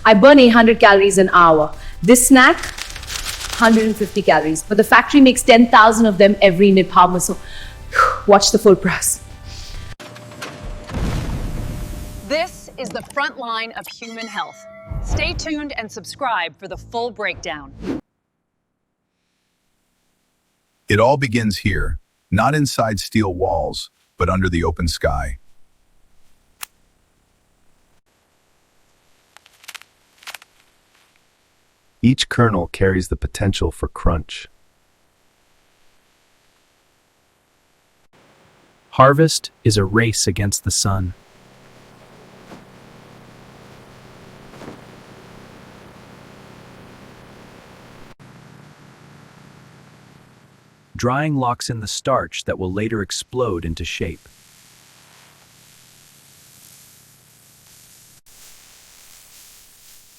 I burn 800 calories an hour. This snack, 150 calories. But the factory makes 10,000 of them every minute. So watch the full press. This is the front line of human health. Stay tuned and subscribe for the full breakdown. It all begins here, not inside steel walls, but under the open sky. Each kernel carries the potential for crunch. Harvest is a race against the sun. Drying locks in the starch that will later explode into shape.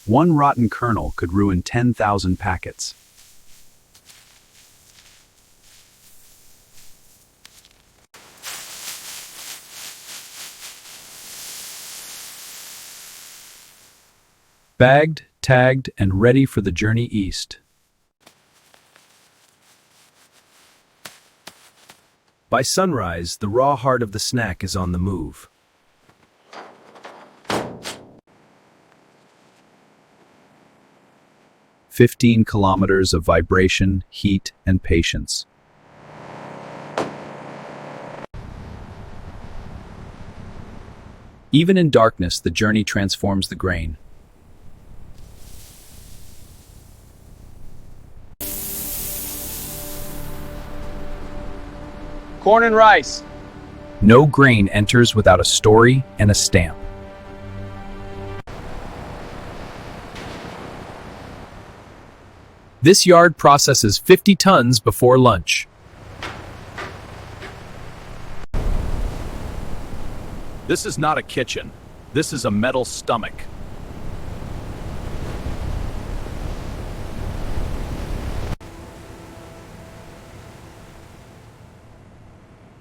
One rotten kernel could ruin 10,000 packets. Bagged, tagged, and ready for the journey east. By sunrise, the raw heart of the snack is on the move. "15 kilometers of vibration, heat, and patience." Even in darkness, the journey transforms the grain. Corn and rice. No grain enters without a story and a stamp. This yard processes 50 tons before lunch. This is not a kitchen. This is a metal stomach.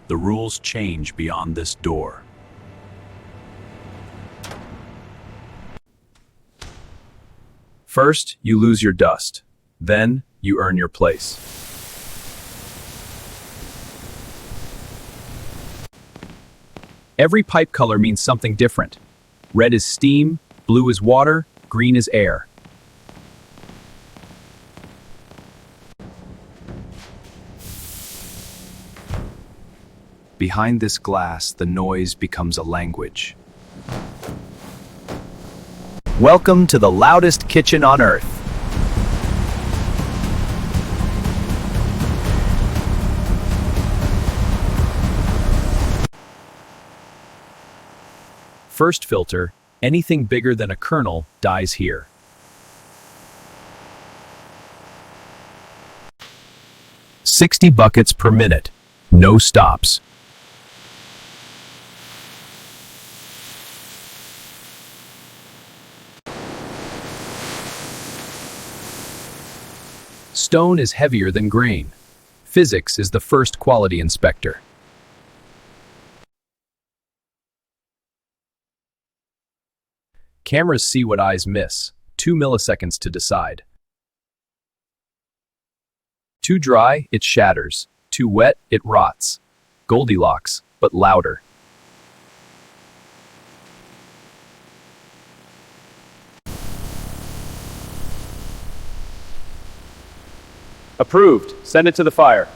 The rules change beyond this door. First, you lose your dust. Then, you earn your place. Every pipe color means something different. Red is steam, blue is water, green is air. Behind this glass, the noise becomes a language. Welcome to the loudest kitchen on earth. First filter, anything bigger than a kernel dies here. "60 buckets per minute, no stops." Stone is heavier than grain. Physics is the first quality inspector. Cameras see what eyes miss. 2 milliseconds to decide. Too dry, it shatters. Too wet, it rots. Goldilocks, but louder. Approved. Send it to the fire.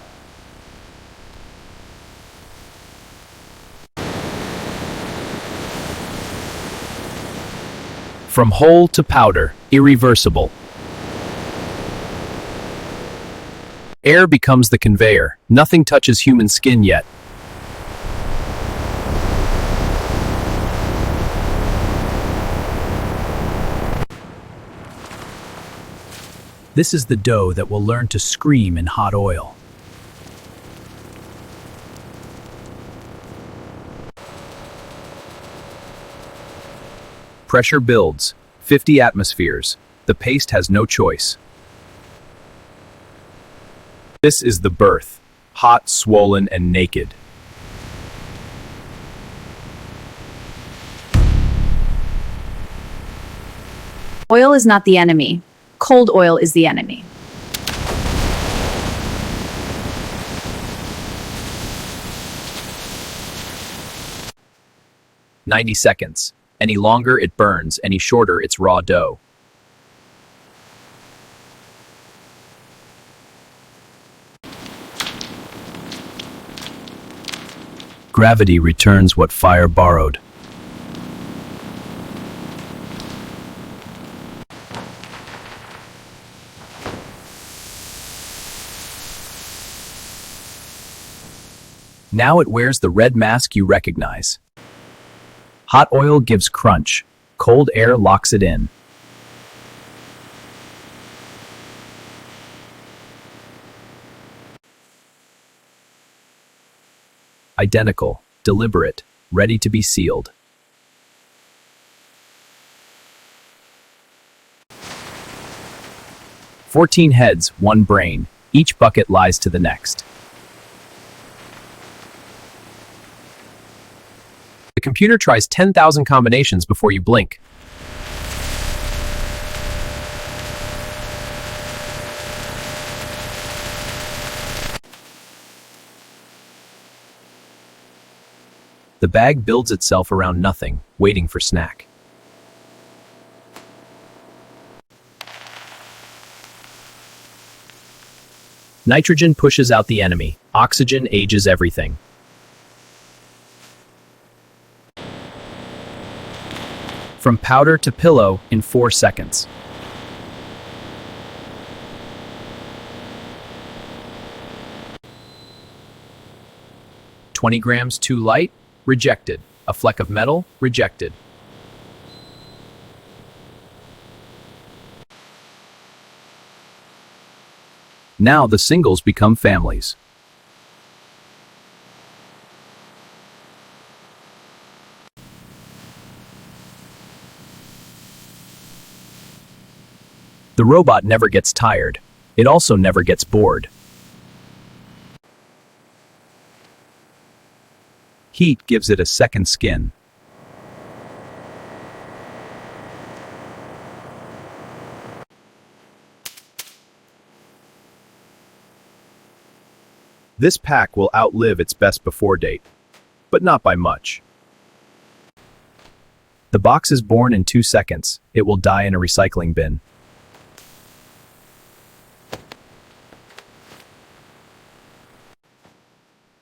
From whole to powder, irreversible. Air becomes the conveyor. Nothing touches human skin yet. This is the dough that will learn to scream in hot oil. Pressure builds, 50 atmospheres. The paste has no choice. This is the birth, hot, swollen, and naked. Oil is not the enemy. Cold oil is the enemy. "90 seconds. Any longer, it burns. Any shorter, it's raw dough." Gravity returns what fire borrowed. Now it wears the red mask you recognize. Hot oil gives crunch. Cold air locks it in. Identical, deliberate, ready to be sealed. "14 heads, one brain. Each bucket lies to the next." The computer tries 10,000 combinations before you blink. The bag builds itself around nothing, waiting for snack. Nitrogen pushes out the enemy. Oxygen ages everything. From powder to pillow in 4 seconds. "20 grams too light? Rejected. A fleck of metal? Rejected." Now the singles become families. The robot never gets tired. It also never gets bored. Heat gives it a second skin. This pack will outlive its best before date, but not by much. The box is born in 2 seconds. It will die in a recycling bin.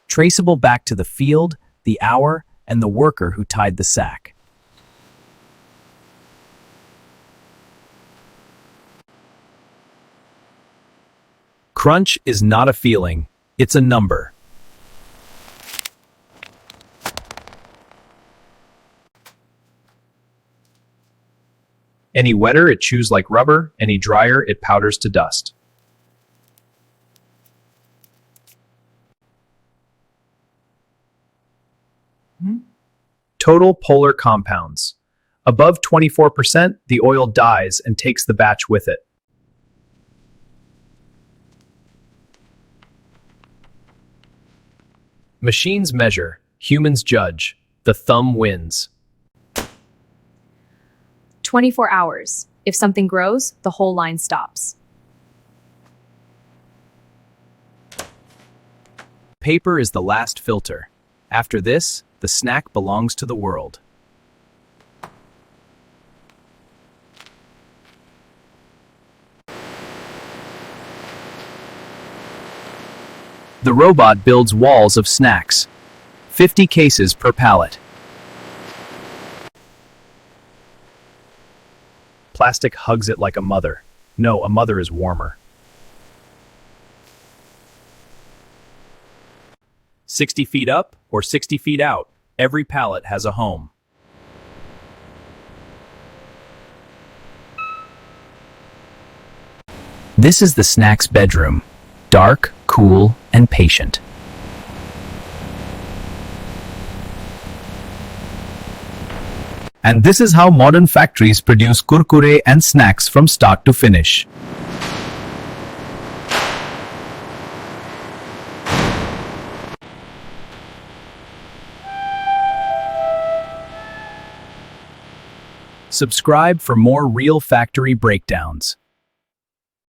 Traceable back to the field, the hour, and the worker who tied the sack. Crunch is not a feeling, it's a number. Any wetter, it chews like rubber. Any drier, it powders to dust. Total polar compounds. Above 24%, the oil dies and takes the batch with it. Machines measure, humans judge. The thumb wins. 24 hours. If something grows, the whole line stops. Paper is the last filter. After this, the snack belongs to the world. The robot builds walls of snacks. 50 cases per pallet. Plastic hugs it like a mother. No, a mother is warmer. 60 feet up or 60 feet out, every pallet has a home. This is the snack's bedroom. Dark, cool, and patient. And this is how modern factories produce kurkure and snacks from start to finish. Subscribe for more real factory breakdowns.